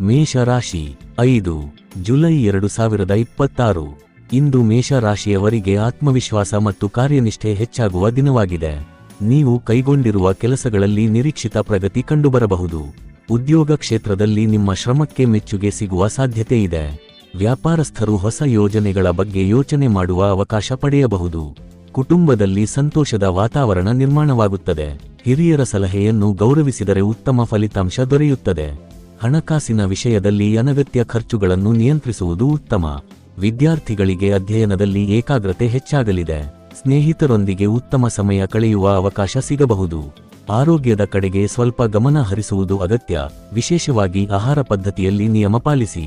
ಮೇಷರಾಶಿ 5 ಜುಲೈ 2026. ಇಂದು ಮೇಷರಾಶಿಯವರಿಗೆ ಆತ್ಮವಿಶ್ವಾಸ ಮತ್ತು ಕಾರ್ಯನಿಷ್ಠೆ ಹೆಚ್ಚಾಗುವ ದಿನವಾಗಿದೆ. ನೀವು ಕೈಗೊಂಡಿರುವ ಕೆಲಸಗಳಲ್ಲಿ ನಿರೀಕ್ಷಿತ ಪ್ರಗತಿ ಕಂಡುಬರಬಹುದು. ಉದ್ಯೋಗ ಕ್ಷೇತ್ರದಲ್ಲಿ ನಿಮ್ಮ ಶ್ರಮಕ್ಕೆ ಮೆಚ್ಚುಗೆ ಸಿಗುವ ಸಾಧ್ಯತೆ ಇದೆ. ವ್ಯಾಪಾರಸ್ಥರು ಹೊಸ ಯೋಜನೆಗಳ ಬಗ್ಗೆ ಯೋಚನೆ ಮಾಡುವ ಅವಕಾಶ ಪಡೆಯಬಹುದು. ಕುಟುಂಬದಲ್ಲಿ ಸಂತೋಷದ ವಾತಾವರಣ ನಿರ್ಮಾಣವಾಗುತ್ತದೆ. ಹಿರಿಯರ ಸಲಹೆಯನ್ನು ಗೌರವಿಸಿದರೆ ಉತ್ತಮ ಫಲಿತಾಂಶ ದೊರೆಯುತ್ತದೆ. ಹಣಕಾಸಿನ ವಿಷಯದಲ್ಲಿ ಅನಗತ್ಯ ಖರ್ಚುಗಳನ್ನು ನಿಯಂತ್ರಿಸುವುದು ಉತ್ತಮ. ವಿದ್ಯಾರ್ಥಿಗಳಿಗೆ ಅಧ್ಯಯನದಲ್ಲಿ ಏಕಾಗ್ರತೆ ಹೆಚ್ಚಾಗಲಿದೆ. ಸ್ನೇಹಿತರೊಂದಿಗೆ ಉತ್ತಮ ಸಮಯ ಕಳೆಯುವ ಅವಕಾಶ ಸಿಗಬಹುದು. ಆರೋಗ್ಯದ ಕಡೆಗೆ ಸ್ವಲ್ಪ ಗಮನ ಹರಿಸುವುದು ಅಗತ್ಯ, ವಿಶೇಷವಾಗಿ ಆಹಾರ ಪದ್ಧತಿಯಲ್ಲಿ ನಿಯಮ ಪಾಲಿಸಿ.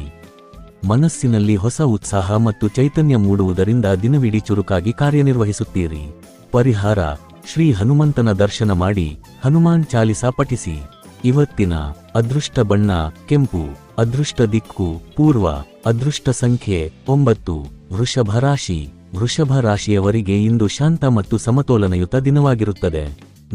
ಮನಸ್ಸಿನಲ್ಲಿ ಹೊಸ ಉತ್ಸಾಹ ಮತ್ತು ಚೈತನ್ಯ ಮೂಡುವುದರಿಂದ ದಿನವಿಡೀ ಚುರುಕಾಗಿ ಕಾರ್ಯನಿರ್ವಹಿಸುತ್ತೀರಿ. ಪರಿಹಾರ: ಶ್ರೀ ಹನುಮಂತನ ದರ್ಶನ ಮಾಡಿ, ಹನುಮಾನ್ ಚಾಲಿಸಾ ಪಠಿಸಿ. ಇವತ್ತಿನ ಅದೃಷ್ಟ ಬಣ್ಣ ಕೆಂಪು. ಅದೃಷ್ಟ ದಿಕ್ಕು ಪೂರ್ವ. ಅದೃಷ್ಟ ಸಂಖ್ಯೆ 9. ವೃಷಭ ರಾಶಿ. ವೃಷಭ ರಾಶಿಯವರಿಗೆ ಇಂದು ಶಾಂತ ಮತ್ತು ಸಮತೋಲನಯುತ ದಿನವಾಗಿರುತ್ತದೆ.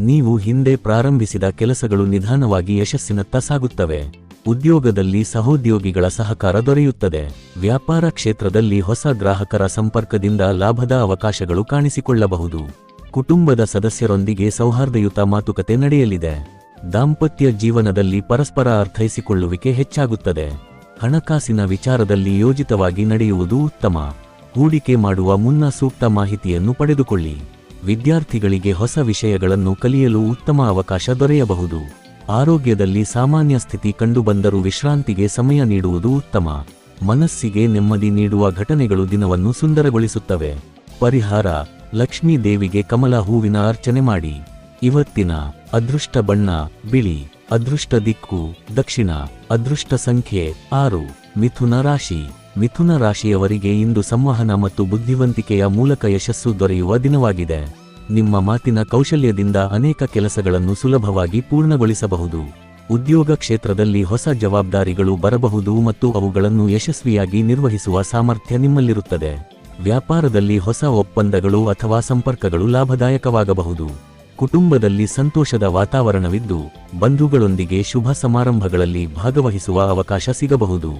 ನೀವು ಹಿಂದೆ ಪ್ರಾರಂಭಿಸಿದ ಕೆಲಸಗಳು ನಿಧಾನವಾಗಿ ಯಶಸ್ಸಿನತ್ತ ಸಾಗುತ್ತವೆ. ಉದ್ಯೋಗದಲ್ಲಿ ಸಹೋದ್ಯೋಗಿಗಳ ಸಹಕಾರ ದೊರೆಯುತ್ತದೆ. ವ್ಯಾಪಾರ ಕ್ಷೇತ್ರದಲ್ಲಿ ಹೊಸ ಗ್ರಾಹಕರ ಸಂಪರ್ಕದಿಂದ ಲಾಭದ ಅವಕಾಶಗಳು ಕಾಣಿಸಿಕೊಳ್ಳಬಹುದು. ಕುಟುಂಬದ ಸದಸ್ಯರೊಂದಿಗೆ ಸೌಹಾರ್ದಯುತ ಮಾತುಕತೆ ನಡೆಯಲಿದೆ. ದಾಂಪತ್ಯ ಜೀವನದಲ್ಲಿ ಪರಸ್ಪರ ಅರ್ಥೈಸಿಕೊಳ್ಳುವಿಕೆ ಹೆಚ್ಚಾಗುತ್ತದೆ. ಹಣಕಾಸಿನ ವಿಚಾರದಲ್ಲಿ ಯೋಜಿತವಾಗಿ ನಡೆಯುವುದು ಉತ್ತಮ. ಹೂಡಿಕೆ ಮಾಡುವ ಮುನ್ನ ಸೂಕ್ತ ಮಾಹಿತಿಯನ್ನು ಪಡೆದುಕೊಳ್ಳಿ. ವಿದ್ಯಾರ್ಥಿಗಳಿಗೆ ಹೊಸ ವಿಷಯಗಳನ್ನು ಕಲಿಯಲು ಉತ್ತಮ ಅವಕಾಶ ದೊರೆಯಬಹುದು. ಆರೋಗ್ಯದಲ್ಲಿ ಸಾಮಾನ್ಯ ಸ್ಥಿತಿ ಕಂಡುಬಂದರೂ ವಿಶ್ರಾಂತಿಗೆ ಸಮಯ ನೀಡುವುದು ಉತ್ತಮ. ಮನಸ್ಸಿಗೆ ನೆಮ್ಮದಿ ನೀಡುವ ಘಟನೆಗಳು ದಿನವನ್ನು ಸುಂದರಗೊಳಿಸುತ್ತವೆ. ಪರಿಹಾರ: ಲಕ್ಷ್ಮೀ ದೇವಿಗೆ ಕಮಲ ಹೂವಿನ ಅರ್ಚನೆ ಮಾಡಿ. ಇವತ್ತಿನ ಅದೃಷ್ಟ ಬಣ್ಣ ಬಿಳಿ. ಅದೃಷ್ಟ ದಿಕ್ಕು ದಕ್ಷಿಣ. ಅದೃಷ್ಟ ಸಂಖ್ಯೆ 6. ಮಿಥುನ ರಾಶಿ. ಮಿಥುನ ರಾಶಿಯವರಿಗೆ ಇಂದು ಸಂವಹನ ಮತ್ತು ಬುದ್ಧಿವಂತಿಕೆಯ ಮೂಲಕ ಯಶಸ್ಸು ದೊರೆಯುವ ದಿನವಾಗಿದೆ. ನಿಮ್ಮ ಮಾತಿನ ಕೌಶಲ್ಯದಿಂದ ಅನೇಕ ಕೆಲಸಗಳನ್ನು ಸುಲಭವಾಗಿ ಪೂರ್ಣಗೊಳಿಸಬಹುದು. ಉದ್ಯೋಗ ಕ್ಷೇತ್ರದಲ್ಲಿ ಹೊಸ ಜವಾಬ್ದಾರಿಗಳು ಬರಬಹುದು ಮತ್ತು ಅವುಗಳನ್ನು ಯಶಸ್ವಿಯಾಗಿ ನಿರ್ವಹಿಸುವ ಸಾಮರ್ಥ್ಯ ನಿಮ್ಮಲ್ಲಿರುತ್ತದೆ. ವ್ಯಾಪಾರದಲ್ಲಿ ಹೊಸ ಒಪ್ಪಂದಗಳು ಅಥವಾ ಸಂಪರ್ಕಗಳು ಲಾಭದಾಯಕವಾಗಬಹುದು. ಕುಟುಂಬದಲ್ಲಿ ಸಂತೋಷದ ವಾತಾವರಣವಿದ್ದು, ಬಂಧುಗಳೊಂದಿಗೆ ಶುಭ ಸಮಾರಂಭಗಳಲ್ಲಿ ಭಾಗವಹಿಸುವ ಅವಕಾಶ ಸಿಗಬಹುದು.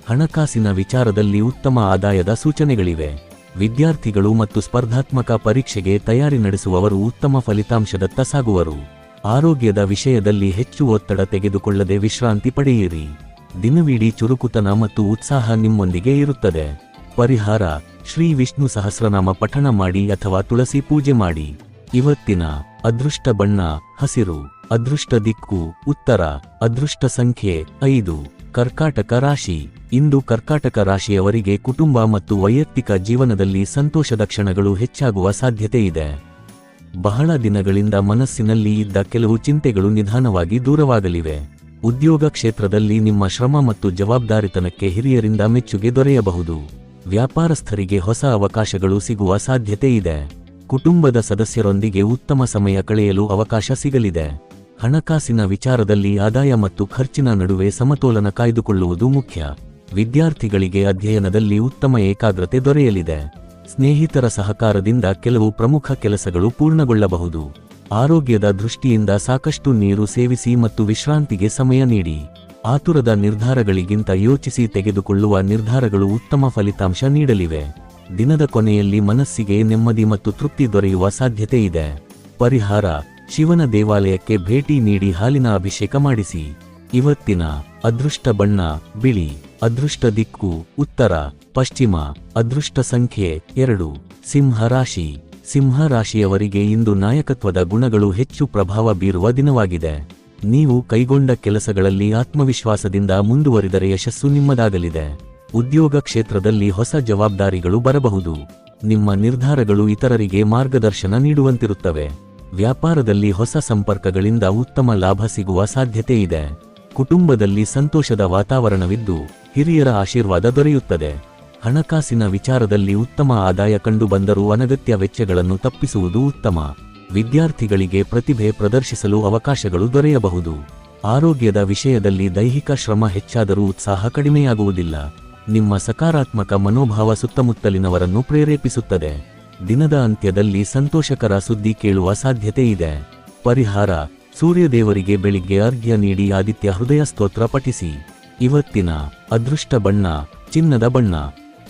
ಹಣಕಾಸಿನ ವಿಚಾರದಲ್ಲಿ ಉತ್ತಮ ಆದಾಯದ ಸೂಚನೆಗಳಿವೆ. ವಿದ್ಯಾರ್ಥಿಗಳು ಮತ್ತು ಸ್ಪರ್ಧಾತ್ಮಕ ಪರೀಕ್ಷೆಗೆ ತಯಾರಿ ನಡೆಸುವವರು ಉತ್ತಮ ಫಲಿತಾಂಶದತ್ತ ಸಾಗುವರು. ಆರೋಗ್ಯದ ವಿಷಯದಲ್ಲಿ ಹೆಚ್ಚು ಒತ್ತಡ ತೆಗೆದುಕೊಳ್ಳದೆ ವಿಶ್ರಾಂತಿ ಪಡೆಯಿರಿ. ದಿನವಿಡೀ ಚುರುಕುತನ ಮತ್ತು ಉತ್ಸಾಹ ನಿಮ್ಮೊಂದಿಗೆ ಇರುತ್ತದೆ. ಪರಿಹಾರ: ಶ್ರೀ ವಿಷ್ಣು ಸಹಸ್ರನಾಮ ಪಠಣ ಮಾಡಿ ಅಥವಾ ತುಳಸಿ ಪೂಜೆ ಮಾಡಿ. ಇವತ್ತಿನ ಅದೃಷ್ಟ ಬಣ್ಣ ಹಸಿರು. ಅದೃಷ್ಟ ದಿಕ್ಕು ಉತ್ತರ. ಅದೃಷ್ಟ ಸಂಖ್ಯೆ 5. ಕರ್ಕಾಟಕ ರಾಶಿ. ಇಂದು ಕರ್ಕಾಟಕ ರಾಶಿಯವರಿಗೆ ಕುಟುಂಬ ಮತ್ತು ವೈಯಕ್ತಿಕ ಜೀವನದಲ್ಲಿ ಸಂತೋಷದ ಕ್ಷಣಗಳು ಹೆಚ್ಚಾಗುವ ಸಾಧ್ಯತೆ ಇದೆ. ಬಹಳ ದಿನಗಳಿಂದ ಮನಸ್ಸಿನಲ್ಲಿ ಇದ್ದ ಕೆಲವು ಚಿಂತೆಗಳು ನಿಧಾನವಾಗಿ ದೂರವಾಗಲಿವೆ. ಉದ್ಯೋಗ ಕ್ಷೇತ್ರದಲ್ಲಿ ನಿಮ್ಮ ಶ್ರಮ ಮತ್ತು ಜವಾಬ್ದಾರಿತನಕ್ಕೆ ಹಿರಿಯರಿಂದ ಮೆಚ್ಚುಗೆ ದೊರೆಯಬಹುದು. ವ್ಯಾಪಾರಸ್ಥರಿಗೆ ಹೊಸ ಅವಕಾಶಗಳು ಸಿಗುವ ಸಾಧ್ಯತೆ ಇದೆ. ಕುಟುಂಬದ ಸದಸ್ಯರೊಂದಿಗೆ ಉತ್ತಮ ಸಮಯ ಕಳೆಯಲು ಅವಕಾಶ ಸಿಗಲಿದೆ. ಹಣಕಾಸಿನ ವಿಚಾರದಲ್ಲಿ ಆದಾಯ ಮತ್ತು ಖರ್ಚಿನ ನಡುವೆ ಸಮತೋಲನ ಕಾಯ್ದುಕೊಳ್ಳುವುದು ಮುಖ್ಯ. ವಿದ್ಯಾರ್ಥಿಗಳಿಗೆ ಅಧ್ಯಯನದಲ್ಲಿ ಉತ್ತಮ ಏಕಾಗ್ರತೆ ದೊರೆಯಲಿದೆ. ಸ್ನೇಹಿತರ ಸಹಕಾರದಿಂದ ಕೆಲವು ಪ್ರಮುಖ ಕೆಲಸಗಳು ಪೂರ್ಣಗೊಳ್ಳಬಹುದು. ಆರೋಗ್ಯದ ದೃಷ್ಟಿಯಿಂದ ಸಾಕಷ್ಟು ನೀರು ಸೇವಿಸಿ ಮತ್ತು ವಿಶ್ರಾಂತಿಗೆ ಸಮಯ ನೀಡಿ. ಆತುರದ ನಿರ್ಧಾರಗಳಿಗಿಂತ ಯೋಚಿಸಿ ತೆಗೆದುಕೊಳ್ಳುವ ನಿರ್ಧಾರಗಳು ಉತ್ತಮ ಫಲಿತಾಂಶ ನೀಡಲಿವೆ. ದಿನದ ಕೊನೆಯಲ್ಲಿ ಮನಸ್ಸಿಗೆ ನೆಮ್ಮದಿ ಮತ್ತು ತೃಪ್ತಿ ದೊರೆಯುವ ಸಾಧ್ಯತೆ ಇದೆ. ಪರಿಹಾರ: ಶಿವನ ದೇವಾಲಯಕ್ಕೆ ಭೇಟಿ ನೀಡಿ ಹಾಲಿನ ಅಭಿಷೇಕ ಮಾಡಿಸಿ. ಇವತ್ತಿನ ಅದೃಷ್ಟ ಬಣ್ಣ ಬಿಳಿ. ಅದೃಷ್ಟ ದಿಕ್ಕು ಉತ್ತರ ಪಶ್ಚಿಮ. ಅದೃಷ್ಟ ಸಂಖ್ಯೆ 2. ಸಿಂಹ ರಾಶಿ. ಸಿಂಹ ರಾಶಿಯವರಿಗೆ ಇಂದು ನಾಯಕತ್ವದ ಗುಣಗಳು ಹೆಚ್ಚು ಪ್ರಭಾವ ಬೀರುವ ದಿನವಾಗಿದೆ. ನೀವು ಕೈಗೊಂಡ ಕೆಲಸಗಳಲ್ಲಿ ಆತ್ಮವಿಶ್ವಾಸದಿಂದ ಮುಂದುವರಿದರೆ ಯಶಸ್ಸು ನಿಮ್ಮದಾಗಲಿದೆ. ಉದ್ಯೋಗ ಕ್ಷೇತ್ರದಲ್ಲಿ ಹೊಸ ಜವಾಬ್ದಾರಿಗಳು ಬರಬಹುದು. ನಿಮ್ಮ ನಿರ್ಧಾರಗಳು ಇತರರಿಗೆ ಮಾರ್ಗದರ್ಶನ ನೀಡುವಂತಿರುತ್ತವೆ. ವ್ಯಾಪಾರದಲ್ಲಿ ಹೊಸ ಸಂಪರ್ಕಗಳಿಂದ ಉತ್ತಮ ಲಾಭ ಸಿಗುವ ಸಾಧ್ಯತೆ ಇದೆ. ಕುಟುಂಬದಲ್ಲಿ ಸಂತೋಷದ ವಾತಾವರಣವಿದ್ದು, ಹಿರಿಯರ ಆಶೀರ್ವಾದ ದೊರೆಯುತ್ತದೆ. ಹಣಕಾಸಿನ ವಿಚಾರದಲ್ಲಿ ಉತ್ತಮ ಆದಾಯ ಕಂಡುಬಂದರೂ ಅನಗತ್ಯ ವೆಚ್ಚಗಳನ್ನು ತಪ್ಪಿಸುವುದು ಉತ್ತಮ. ವಿದ್ಯಾರ್ಥಿಗಳಿಗೆ ಪ್ರತಿಭೆ ಪ್ರದರ್ಶಿಸಲು ಅವಕಾಶಗಳು ದೊರೆಯಬಹುದು. ಆರೋಗ್ಯದ ವಿಷಯದಲ್ಲಿ ದೈಹಿಕ ಶ್ರಮ ಹೆಚ್ಚಾದರೂ ಉತ್ಸಾಹ ಕಡಿಮೆಯಾಗುವುದಿಲ್ಲ. ನಿಮ್ಮ ಸಕಾರಾತ್ಮಕ ಮನೋಭಾವ ಸುತ್ತಮುತ್ತಲಿನವರನ್ನು ಪ್ರೇರೇಪಿಸುತ್ತದೆ. ದಿನದ ಅಂತ್ಯದಲ್ಲಿ ಸಂತೋಷಕರ ಸುದ್ದಿ ಕೇಳುವ ಸಾಧ್ಯತೆ ಇದೆ. ಪರಿಹಾರ: ಸೂರ್ಯದೇವರಿಗೆ ಬೆಳಿಗ್ಗೆ ಅರ್ಘ್ಯ ನೀಡಿ ಆದಿತ್ಯ ಹೃದಯ ಸ್ತೋತ್ರ ಪಠಿಸಿ. ಇವತ್ತಿನ ಅದೃಷ್ಟ ಬಣ್ಣ ಚಿನ್ನದ ಬಣ್ಣ,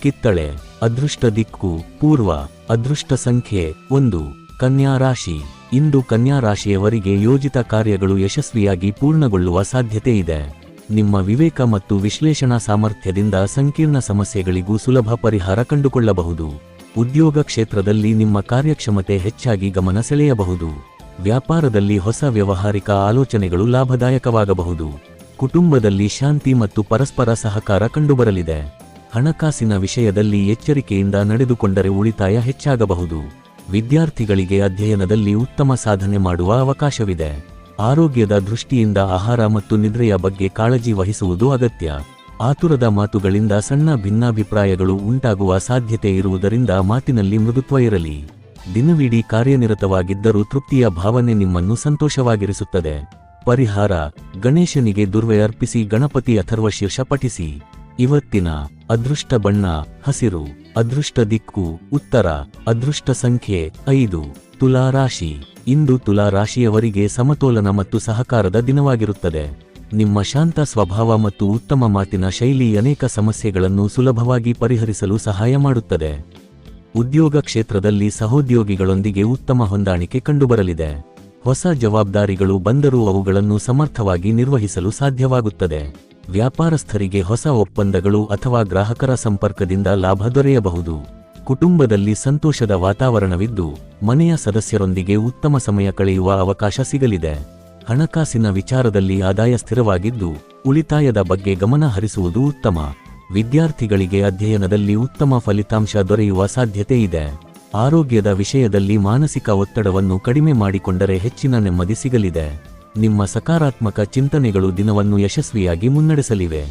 ಕಿತ್ತಳೆ. ಅದೃಷ್ಟ ದಿಕ್ಕು ಪೂರ್ವ. ಅದೃಷ್ಟ ಸಂಖ್ಯೆ 1. ಕನ್ಯಾ ರಾಶಿ. ಇಂದು ಕನ್ಯಾ ರಾಶಿಯವರಿಗೆ ಯೋಜಿತ ಕಾರ್ಯಗಳು ಯಶಸ್ವಿಯಾಗಿ ಪೂರ್ಣಗೊಳ್ಳುವ ಸಾಧ್ಯತೆ ಇದೆ. ನಿಮ್ಮ ವಿವೇಕ ಮತ್ತು ವಿಶ್ಲೇಷಣಾ ಸಾಮರ್ಥ್ಯದಿಂದ ಸಂಕೀರ್ಣ ಸಮಸ್ಯೆಗಳಿಗೂ ಸುಲಭ ಪರಿಹಾರ ಕಂಡುಕೊಳ್ಳಬಹುದು. ಉದ್ಯೋಗ ಕ್ಷೇತ್ರದಲ್ಲಿ ನಿಮ್ಮ ಕಾರ್ಯಕ್ಷಮತೆ ಹೆಚ್ಚಾಗಿ ಗಮನ ಸೆಳೆಯಬಹುದು. ವ್ಯಾಪಾರದಲ್ಲಿ ಹೊಸ ವ್ಯಾವಹಾರಿಕ ಆಲೋಚನೆಗಳು ಲಾಭದಾಯಕವಾಗಬಹುದು. ಕುಟುಂಬದಲ್ಲಿ ಶಾಂತಿ ಮತ್ತು ಪರಸ್ಪರ ಸಹಕಾರ ಕಂಡುಬರಲಿದೆ. ಹಣಕಾಸಿನ ವಿಷಯದಲ್ಲಿ ಎಚ್ಚರಿಕೆಯಿಂದ ನಡೆದುಕೊಂಡರೆ ಉಳಿತಾಯ ಹೆಚ್ಚಾಗಬಹುದು. ವಿದ್ಯಾರ್ಥಿಗಳಿಗೆ ಅಧ್ಯಯನದಲ್ಲಿ ಉತ್ತಮ ಸಾಧನೆ ಮಾಡುವ ಅವಕಾಶವಿದೆ. ಆರೋಗ್ಯದ ದೃಷ್ಟಿಯಿಂದ ಆಹಾರ ಮತ್ತು ನಿದ್ರೆಯ ಬಗ್ಗೆ ಕಾಳಜಿ ವಹಿಸುವುದು ಅಗತ್ಯ. ಆತುರದ ಮಾತುಗಳಿಂದ ಸಣ್ಣ ಭಿನ್ನಾಭಿಪ್ರಾಯಗಳು ಉಂಟಾಗುವ ಸಾಧ್ಯತೆ ಇರುವುದರಿಂದ ಮಾತಿನಲ್ಲಿ ಮೃದುತ್ವ ಇರಲಿ. ದಿನವಿಡೀ ಕಾರ್ಯನಿರತವಾಗಿದ್ದರೂ ತೃಪ್ತಿಯ ಭಾವನೆ ನಿಮ್ಮನ್ನು ಸಂತೋಷವಾಗಿರಿಸುತ್ತದೆ. ಪರಿಹಾರ: ಗಣೇಶನಿಗೆ ದುರ್ವೆ ಅರ್ಪಿಸಿ ಗಣಪತಿ ಅಥರ್ವಶೀರ್ಷ ಪಠಿಸಿ. ಇವತ್ತಿನ ಅದೃಷ್ಟ ಬಣ್ಣ ಹಸಿರು. ಅದೃಷ್ಟ ದಿಕ್ಕು ಉತ್ತರ. ಅದೃಷ್ಟ ಸಂಖ್ಯೆ 5. ತುಲಾ ರಾಶಿ. ಇಂದು ತುಲಾ ರಾಶಿಯವರಿಗೆ ಸಮತೋಲನ ಮತ್ತು ಸಹಕಾರದ ದಿನವಾಗಿರುತ್ತದೆ. ನಿಮ್ಮ ಶಾಂತ ಸ್ವಭಾವ ಮತ್ತು ಉತ್ತಮ ಮಾತಿನ ಶೈಲಿ ಅನೇಕ ಸಮಸ್ಯೆಗಳನ್ನು ಸುಲಭವಾಗಿ ಪರಿಹರಿಸಲು ಸಹಾಯ ಮಾಡುತ್ತದೆ. ಉದ್ಯೋಗ ಕ್ಷೇತ್ರದಲ್ಲಿ ಸಹೋದ್ಯೋಗಿಗಳೊಂದಿಗೆ ಉತ್ತಮ ಹೊಂದಾಣಿಕೆ ಕಂಡುಬರಲಿದೆ. ಹೊಸ ಜವಾಬ್ದಾರಿಗಳು ಬಂದರೂ ಅವುಗಳನ್ನು ಸಮರ್ಥವಾಗಿ ನಿರ್ವಹಿಸಲು ಸಾಧ್ಯವಾಗುತ್ತದೆ. ವ್ಯಾಪಾರಸ್ಥರಿಗೆ ಹೊಸ ಒಪ್ಪಂದಗಳು ಅಥವಾ ಗ್ರಾಹಕರ ಸಂಪರ್ಕದಿಂದ ಲಾಭ ದೊರೆಯಬಹುದು. ಕುಟುಂಬದಲ್ಲಿ ಸಂತೋಷದ ವಾತಾವರಣವಿದ್ದು ಮನೆಯ ಸದಸ್ಯರೊಂದಿಗೆ ಉತ್ತಮ ಸಮಯ ಕಳೆಯುವ ಅವಕಾಶ ಸಿಗಲಿದೆ. ಹಣಕಾಸಿನ ವಿಚಾರದಲ್ಲಿ ಆದಾಯ ಸ್ಥಿರವಾಗಿದ್ದು ಉಳಿತಾಯದ ಬಗ್ಗೆ ಗಮನ ಹರಿಸುವುದು ಉತ್ತಮ. ವಿದ್ಯಾರ್ಥಿಗಳಿಗೆ ಅಧ್ಯಯನದಲ್ಲಿ ಉತ್ತಮ ಫಲಿತಾಂಶ ದೊರೆಯುವ ಸಾಧ್ಯತೆ ಇದೆ. ಆರೋಗ್ಯದ ವಿಷಯದಲ್ಲಿ ಮಾನಸಿಕ ಒತ್ತಡವನ್ನು ಕಡಿಮೆ ಮಾಡಿಕೊಂಡರೆ ಹೆಚ್ಚಿನ ನೆಮ್ಮದಿ ಸಿಗಲಿದೆ. ನಿಮ್ಮ ಸಕಾರಾತ್ಮಕ ಚಿಂತನೆಗಳು ದಿನವನ್ನು ಯಶಸ್ವಿಯಾಗಿ ಮುನ್ನಡೆಸಲಿವೆ.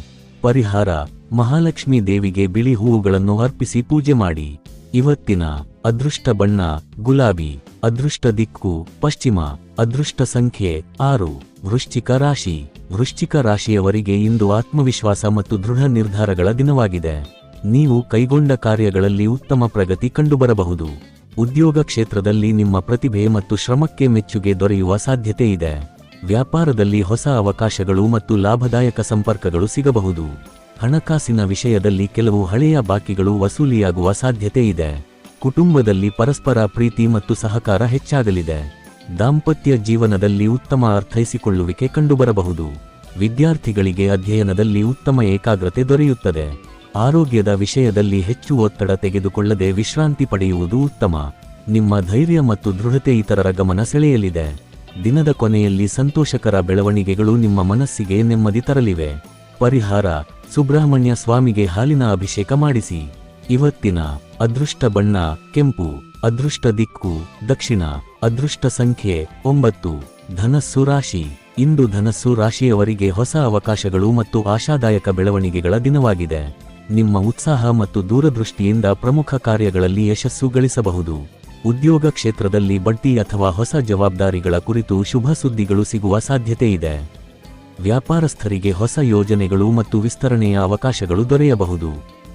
ಪರಿಹಾರ: ಮಹಾಲಕ್ಷ್ಮೀ ದೇವಿಗೆ ಬಿಳಿ ಹೂವುಗಳನ್ನು ಅರ್ಪಿಸಿ ಪೂಜೆ ಮಾಡಿ. ಇವತ್ತಿನ ಅದೃಷ್ಟ ಬಣ್ಣ ಗುಲಾಬಿ. ಅದೃಷ್ಟ ದಿಕ್ಕು ಪಶ್ಚಿಮ. ಅದೃಷ್ಟ ಸಂಖ್ಯೆ 6. ವೃಶ್ಚಿಕ ರಾಶಿ. ವೃಶ್ಚಿಕ ರಾಶಿಯವರಿಗೆ ಇಂದು ಆತ್ಮವಿಶ್ವಾಸ ಮತ್ತು ದೃಢ ನಿರ್ಧಾರಗಳ ದಿನವಾಗಿದೆ. ನೀವು ಕೈಗೊಂಡ ಕಾರ್ಯಗಳಲ್ಲಿ ಉತ್ತಮ ಪ್ರಗತಿ ಕಂಡುಬರಬಹುದು. ಉದ್ಯೋಗ ಕ್ಷೇತ್ರದಲ್ಲಿ ನಿಮ್ಮ ಪ್ರತಿಭೆ ಮತ್ತು ಶ್ರಮಕ್ಕೆ ಮೆಚ್ಚುಗೆ ದೊರೆಯುವ ಸಾಧ್ಯತೆ ಇದೆ. ವ್ಯಾಪಾರದಲ್ಲಿ ಹೊಸ ಅವಕಾಶಗಳು ಮತ್ತು ಲಾಭದಾಯಕ ಸಂಪರ್ಕಗಳು ಸಿಗಬಹುದು. ಹಣಕಾಸಿನ ವಿಷಯದಲ್ಲಿ ಕೆಲವು ಹಳೆಯ ಬಾಕಿಗಳು ವಸೂಲಿಯಾಗುವ ಸಾಧ್ಯತೆ ಇದೆ. ಕುಟುಂಬದಲ್ಲಿ ಪರಸ್ಪರ ಪ್ರೀತಿ ಮತ್ತು ಸಹಕಾರ ಹೆಚ್ಚಾಗಲಿದೆ. ದಾಂಪತ್ಯ ಜೀವನದಲ್ಲಿ ಉತ್ತಮ ಅರ್ಥೈಸಿಕೊಳ್ಳುವಿಕೆ ಕಂಡುಬರಬಹುದು. ವಿದ್ಯಾರ್ಥಿಗಳಿಗೆ ಅಧ್ಯಯನದಲ್ಲಿ ಉತ್ತಮ ಏಕಾಗ್ರತೆ ದೊರೆಯುತ್ತದೆ. ಆರೋಗ್ಯದ ವಿಷಯದಲ್ಲಿ ಹೆಚ್ಚು ಒತ್ತಡ ತೆಗೆದುಕೊಳ್ಳದೆ ವಿಶ್ರಾಂತಿ ಪಡೆಯುವುದು ಉತ್ತಮ. ನಿಮ್ಮ ಧೈರ್ಯ ಮತ್ತು ದೃಢತೆ ಇತರರ ಗಮನ ಸೆಳೆಯಲಿದೆ. ದಿನದ ಕೊನೆಯಲ್ಲಿ ಸಂತೋಷಕರ ಬೆಳವಣಿಗೆಗಳು ನಿಮ್ಮ ಮನಸ್ಸಿಗೆ ನೆಮ್ಮದಿ ತರಲಿವೆ. ಪರಿಹಾರ: ಸುಬ್ರಹ್ಮಣ್ಯ ಸ್ವಾಮಿಗೆ ಹಾಲಿನ ಅಭಿಷೇಕ ಮಾಡಿಸಿ. ಇವತ್ತಿನ ಅದೃಷ್ಟ ಬಣ್ಣ ಕೆಂಪು. ಅದೃಷ್ಟ ದಿಕ್ಕು ದಕ್ಷಿಣ. ಅದೃಷ್ಟ ಸಂಖ್ಯೆ 9. ಧನಸ್ಸು ರಾಶಿ. ಇಂದು ಧನಸ್ಸು ರಾಶಿಯವರಿಗೆ ಹೊಸ ಅವಕಾಶಗಳು ಮತ್ತು ಆಶಾದಾಯಕ ಬೆಳವಣಿಗೆಗಳ ದಿನವಾಗಿದೆ. ನಿಮ್ಮ ಉತ್ಸಾಹ ಮತ್ತು ದೂರದೃಷ್ಟಿಯಿಂದ ಪ್ರಮುಖ ಕಾರ್ಯಗಳಲ್ಲಿ ಯಶಸ್ಸು ಗಳಿಸಬಹುದು. ಉದ್ಯೋಗ ಕ್ಷೇತ್ರದಲ್ಲಿ ಬಡ್ತಿ ಅಥವಾ ಹೊಸ ಜವಾಬ್ದಾರಿಗಳ ಕುರಿತು ಶುಭ ಸುದ್ದಿಗಳು ಸಿಗುವ ಸಾಧ್ಯತೆ ಇದೆ. ವ್ಯಾಪಾರಸ್ಥರಿಗೆ ಹೊಸ ಯೋಜನೆಗಳು ಮತ್ತು ವಿಸ್ತರಣೆಯ ಅವಕಾಶಗಳು ದೊರೆಯಬಹುದು.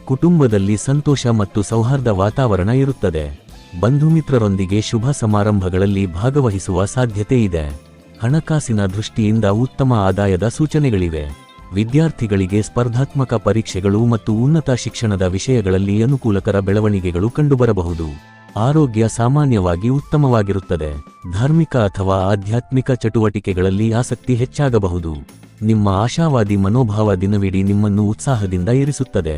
ಕುಟುಂಬದಲ್ಲಿ ಸಂತೋಷ ಮತ್ತು ಸೌಹಾರ್ದ ವಾತಾವರಣ ಇರುತ್ತದೆ. ಬಂಧುಮಿತ್ರರೊಂದಿಗೆ ಶುಭ ಸಮಾರಂಭಗಳಲ್ಲಿ ಭಾಗವಹಿಸುವ ಸಾಧ್ಯತೆ ಇದೆ. ಹಣಕಾಸಿನ ದೃಷ್ಟಿಯಿಂದ ಉತ್ತಮ ಆದಾಯದ ಸೂಚನೆಗಳಿವೆ. ವಿದ್ಯಾರ್ಥಿಗಳಿಗೆ ಸ್ಪರ್ಧಾತ್ಮಕ ಪರೀಕ್ಷೆಗಳು ಮತ್ತು ಉನ್ನತ ಶಿಕ್ಷಣದ ವಿಷಯಗಳಲ್ಲಿ ಅನುಕೂಲಕರ ಬೆಳವಣಿಗೆಗಳು ಕಂಡುಬರಬಹುದು. ಆರೋಗ್ಯ ಸಾಮಾನ್ಯವಾಗಿ ಉತ್ತಮವಾಗಿರುತ್ತದೆ. ಧಾರ್ಮಿಕ ಅಥವಾ ಆಧ್ಯಾತ್ಮಿಕ ಚಟುವಟಿಕೆಗಳಲ್ಲಿ ಆಸಕ್ತಿ ಹೆಚ್ಚಾಗಬಹುದು. ನಿಮ್ಮ ಆಶಾವಾದಿ ಮನೋಭಾವ ದಿನವಿಡೀ ನಿಮ್ಮನ್ನು ಉತ್ಸಾಹದಿಂದ ಇರಿಸುತ್ತದೆ.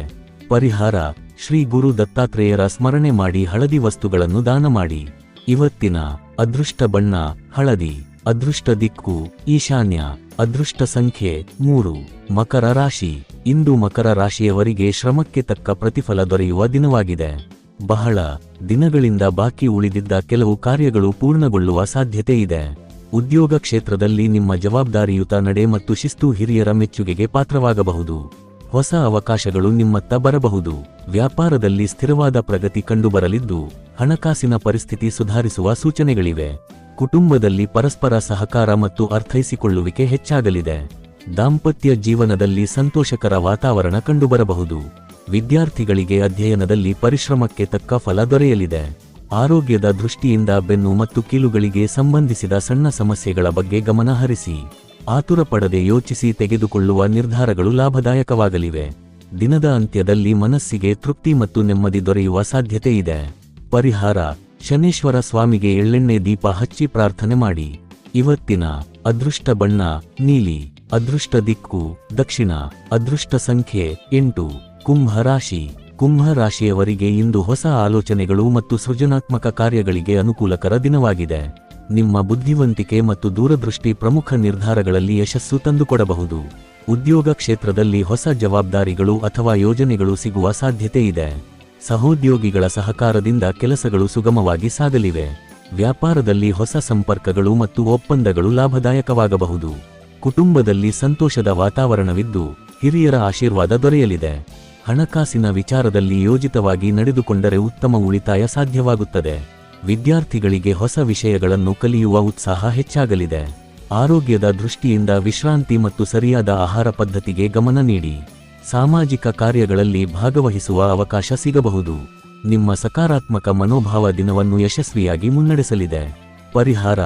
ಪರಿಹಾರ: ಶ್ರೀ ಗುರು ದತ್ತಾತ್ರೇಯರ ಸ್ಮರಣೆ ಮಾಡಿ ಹಳದಿ ವಸ್ತುಗಳನ್ನು ದಾನ ಮಾಡಿ. ಇವತ್ತಿನ ಅದೃಷ್ಟ ಬಣ್ಣ ಹಳದಿ. ಅದೃಷ್ಟ ದಿಕ್ಕು ಈಶಾನ್ಯ. ಅದೃಷ್ಟ ಸಂಖ್ಯೆ 3. ಮಕರ ರಾಶಿ. ಇಂದು ಮಕರ ರಾಶಿಯವರಿಗೆ ಶ್ರಮಕ್ಕೆ ತಕ್ಕ ಪ್ರತಿಫಲ ದೊರೆಯುವ ದಿನವಾಗಿದೆ. ಬಹಳ ದಿನಗಳಿಂದ ಬಾಕಿ ಉಳಿದಿದ್ದ ಕೆಲವು ಕಾರ್ಯಗಳು ಪೂರ್ಣಗೊಳ್ಳುವ ಸಾಧ್ಯತೆ ಇದೆ. ಉದ್ಯೋಗ ಕ್ಷೇತ್ರದಲ್ಲಿ ನಿಮ್ಮ ಜವಾಬ್ದಾರಿಯುತ ನಡೆ ಮತ್ತು ಶಿಸ್ತು ಹಿರಿಯರ ಮೆಚ್ಚುಗೆಗೆ ಪಾತ್ರವಾಗಬಹುದು. ಹೊಸ ಅವಕಾಶಗಳು ನಿಮ್ಮತ್ತ ಬರಬಹುದು. ವ್ಯಾಪಾರದಲ್ಲಿ ಸ್ಥಿರವಾದ ಪ್ರಗತಿ ಕಂಡುಬರಲಿದ್ದು ಹಣಕಾಸಿನ ಪರಿಸ್ಥಿತಿ ಸುಧಾರಿಸುವ ಸೂಚನೆಗಳಿವೆ. ಕುಟುಂಬದಲ್ಲಿ ಪರಸ್ಪರ ಸಹಕಾರ ಮತ್ತು ಅರ್ಥೈಸಿಕೊಳ್ಳುವಿಕೆ ಹೆಚ್ಚಾಗಲಿದೆ. ದಾಂಪತ್ಯ ಜೀವನದಲ್ಲಿ ಸಂತೋಷಕರ ವಾತಾವರಣ ಕಂಡುಬರಬಹುದು. ವಿದ್ಯಾರ್ಥಿಗಳಿಗೆ ಅಧ್ಯಯನದಲ್ಲಿ ಪರಿಶ್ರಮಕ್ಕೆ ತಕ್ಕ ಫಲ ದೊರೆಯಲಿದೆ. ಆರೋಗ್ಯದ ದೃಷ್ಟಿಯಿಂದ ಬೆನ್ನು ಮತ್ತು ಕೀಲುಗಳಿಗೆ ಸಂಬಂಧಿಸಿದ ಸಣ್ಣ ಸಮಸ್ಯೆಗಳ ಬಗ್ಗೆ ಗಮನ ಹರಿಸಿ. ಆತುರಪಡದೆ ಯೋಚಿಸಿ ತೆಗೆದುಕೊಳ್ಳುವ ನಿರ್ಧಾರಗಳು ಲಾಭದಾಯಕವಾಗಲಿವೆ. ದಿನದ ಅಂತ್ಯದಲ್ಲಿ ಮನಸ್ಸಿಗೆ ತೃಪ್ತಿ ಮತ್ತು ನೆಮ್ಮದಿ ದೊರೆಯುವ ಸಾಧ್ಯತೆ ಇದೆ. ಪರಿಹಾರ: ಶನೇಶ್ವರ ಸ್ವಾಮಿಗೆ ಎಳ್ಳೆಣ್ಣೆ ದೀಪ ಹಚ್ಚಿ ಪ್ರಾರ್ಥನೆ ಮಾಡಿ. ಇವತ್ತಿನ ಅದೃಷ್ಟ ಬಣ್ಣ ನೀಲಿ. ಅದೃಷ್ಟ ದಿಕ್ಕು ದಕ್ಷಿಣ. ಅದೃಷ್ಟ ಸಂಖ್ಯೆ 8. ಕುಂಭ ರಾಶಿ. ಕುಂಭ ರಾಶಿಯವರಿಗೆ ಇಂದು ಹೊಸ ಆಲೋಚನೆಗಳು ಮತ್ತು ಸೃಜನಾತ್ಮಕ ಕಾರ್ಯಗಳಿಗೆ ಅನುಕೂಲಕರ ದಿನವಾಗಿದೆ. ನಿಮ್ಮ ಬುದ್ಧಿವಂತಿಕೆ ಮತ್ತು ದೂರದೃಷ್ಟಿ ಪ್ರಮುಖ ನಿರ್ಧಾರಗಳಲ್ಲಿ ಯಶಸ್ಸು ತಂದುಕೊಡಬಹುದು. ಉದ್ಯೋಗ ಕ್ಷೇತ್ರದಲ್ಲಿ ಹೊಸ ಜವಾಬ್ದಾರಿಗಳು ಅಥವಾ ಯೋಜನೆಗಳು ಸಿಗುವ ಸಾಧ್ಯತೆ ಇದೆ. ಸಹೋದ್ಯೋಗಿಗಳ ಸಹಕಾರದಿಂದ ಕೆಲಸಗಳು ಸುಗಮವಾಗಿ ಸಾಗಲಿವೆ. ವ್ಯಾಪಾರದಲ್ಲಿ ಹೊಸ ಸಂಪರ್ಕಗಳು ಮತ್ತು ಒಪ್ಪಂದಗಳು ಲಾಭದಾಯಕವಾಗಬಹುದು. ಕುಟುಂಬದಲ್ಲಿ ಸಂತೋಷದ ವಾತಾವರಣವಿದ್ದು ಹಿರಿಯರ ಆಶೀರ್ವಾದ ದೊರೆಯಲಿದೆ. ಹಣಕಾಸಿನ ವಿಚಾರದಲ್ಲಿ ಯೋಜಿತವಾಗಿ ನಡೆದುಕೊಂಡರೆ ಉತ್ತಮ ಉಳಿತಾಯ ಸಾಧ್ಯವಾಗುತ್ತದೆ. ವಿದ್ಯಾರ್ಥಿಗಳಿಗೆ ಹೊಸ ವಿಷಯಗಳನ್ನು ಕಲಿಯುವ ಉತ್ಸಾಹ ಹೆಚ್ಚಾಗಲಿದೆ. ಆರೋಗ್ಯದ ದೃಷ್ಟಿಯಿಂದ ವಿಶ್ರಾಂತಿ ಮತ್ತು ಸರಿಯಾದ ಆಹಾರ ಪದ್ಧತಿಗೆ ಗಮನ ನೀಡಿ. ಸಾಮಾಜಿಕ ಕಾರ್ಯಗಳಲ್ಲಿ ಭಾಗವಹಿಸುವ ಅವಕಾಶ ಸಿಗಬಹುದು. ನಿಮ್ಮ ಸಕಾರಾತ್ಮಕ ಮನೋಭಾವ ದಿನವನ್ನು ಯಶಸ್ವಿಯಾಗಿ ಮುನ್ನಡೆಸಲಿದೆ. ಪರಿಹಾರ: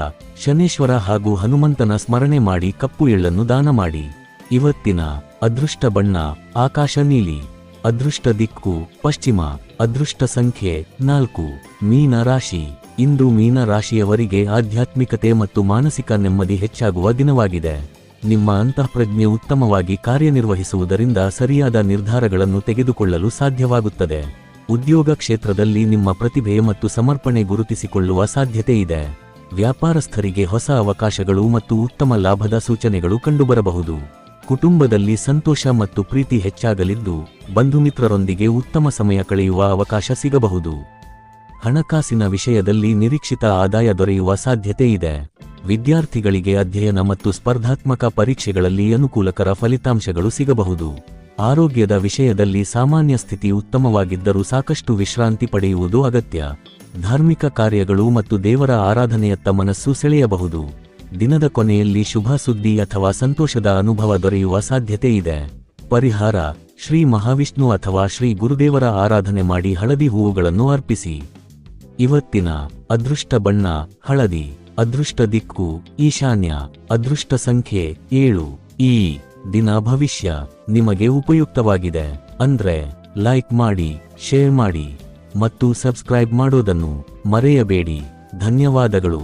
ಶನೇಶ್ವರ ಹಾಗೂ ಹನುಮಂತನ ಸ್ಮರಣೆ ಮಾಡಿ ಕಪ್ಪು ಎಳ್ಳನ್ನು ದಾನ ಮಾಡಿ. ಇವತ್ತಿನ ಅದೃಷ್ಟ ಬಣ್ಣ ಆಕಾಶ ನೀಲಿ. ಅದೃಷ್ಟ ದಿಕ್ಕು ಪಶ್ಚಿಮ. ಅದೃಷ್ಟ ಸಂಖ್ಯೆ 4. ಮೀನ ರಾಶಿ. ಇಂದು ಮೀನ ರಾಶಿಯವರಿಗೆ ಆಧ್ಯಾತ್ಮಿಕತೆ ಮತ್ತು ಮಾನಸಿಕ ನೆಮ್ಮದಿ ಹೆಚ್ಚಾಗುವ ದಿನವಾಗಿದೆ. ನಿಮ್ಮ ಅಂತಃಪ್ರಜ್ಞೆ ಉತ್ತಮವಾಗಿ ಕಾರ್ಯನಿರ್ವಹಿಸುವುದರಿಂದ ಸರಿಯಾದ ನಿರ್ಧಾರಗಳನ್ನು ತೆಗೆದುಕೊಳ್ಳಲು ಸಾಧ್ಯವಾಗುತ್ತದೆ. ಉದ್ಯೋಗ ಕ್ಷೇತ್ರದಲ್ಲಿ ನಿಮ್ಮ ಪ್ರತಿಭೆ ಮತ್ತು ಸಮರ್ಪಣೆ ಗುರುತಿಸಿಕೊಳ್ಳುವ ಸಾಧ್ಯತೆ ಇದೆ. ವ್ಯಾಪಾರಸ್ಥರಿಗೆ ಹೊಸ ಅವಕಾಶಗಳು ಮತ್ತು ಉತ್ತಮ ಲಾಭದ ಸೂಚನೆಗಳು ಕಂಡುಬರಬಹುದು. ಕುಟುಂಬದಲ್ಲಿ ಸಂತೋಷ ಮತ್ತು ಪ್ರೀತಿ ಹೆಚ್ಚಾಗಲಿದ್ದು ಬಂಧುಮಿತ್ರರೊಂದಿಗೆ ಉತ್ತಮ ಸಮಯ ಕಳೆಯುವ ಅವಕಾಶ ಸಿಗಬಹುದು. ಹಣಕಾಸಿನ ವಿಷಯದಲ್ಲಿ ನಿರೀಕ್ಷಿತ ಆದಾಯ ದೊರೆಯುವ ಸಾಧ್ಯತೆ ಇದೆ. ವಿದ್ಯಾರ್ಥಿಗಳಿಗೆ ಅಧ್ಯಯನ ಮತ್ತು ಸ್ಪರ್ಧಾತ್ಮಕ ಪರೀಕ್ಷೆಗಳಲ್ಲಿ ಅನುಕೂಲಕರ ಫಲಿತಾಂಶಗಳು ಸಿಗಬಹುದು. ಆರೋಗ್ಯದ ವಿಷಯದಲ್ಲಿ ಸಾಮಾನ್ಯ ಸ್ಥಿತಿ ಉತ್ತಮವಾಗಿದ್ದರೂ ಸಾಕಷ್ಟು ವಿಶ್ರಾಂತಿ ಪಡೆಯುವುದು ಅಗತ್ಯ. ಧಾರ್ಮಿಕ ಕಾರ್ಯಗಳು ಮತ್ತು ದೇವರ ಆರಾಧನೆಯತ್ತ ಮನಸ್ಸು ಸೆಳೆಯಬಹುದು. ದಿನದ ಕೊನೆಯಲ್ಲಿ ಶುಭ ಸುದ್ದಿ ಅಥವಾ ಸಂತೋಷದ ಅನುಭವ ದೊರೆಯುವ ಸಾಧ್ಯತೆ ಇದೆ. ಪರಿಹಾರ: ಶ್ರೀ ಮಹಾವಿಷ್ಣು ಅಥವಾ ಶ್ರೀ ಗುರುದೇವರ ಆರಾಧನೆ ಮಾಡಿ ಹಳದಿ ಹೂವುಗಳನ್ನು ಅರ್ಪಿಸಿ. ಇವತ್ತಿನ ಅದೃಷ್ಟ ಬಣ್ಣ ಹಳದಿ. ಅದೃಷ್ಟ ದಿಕ್ಕು ಈಶಾನ್ಯ. ಅದೃಷ್ಟ ಸಂಖ್ಯೆ 7. ಈ ದಿನ ಭವಿಷ್ಯ ನಿಮಗೆ ಉಪಯುಕ್ತವಾಗಿದೆ. ಅಂದ್ರೆ ಲೈಕ್ ಮಾಡಿ, ಶೇರ್ ಮಾಡಿ ಮತ್ತು ಸಬ್ಸ್ಕ್ರೈಬ್ ಮಾಡೋದನ್ನು ಮರೆಯಬೇಡಿ. ಧನ್ಯವಾದಗಳು.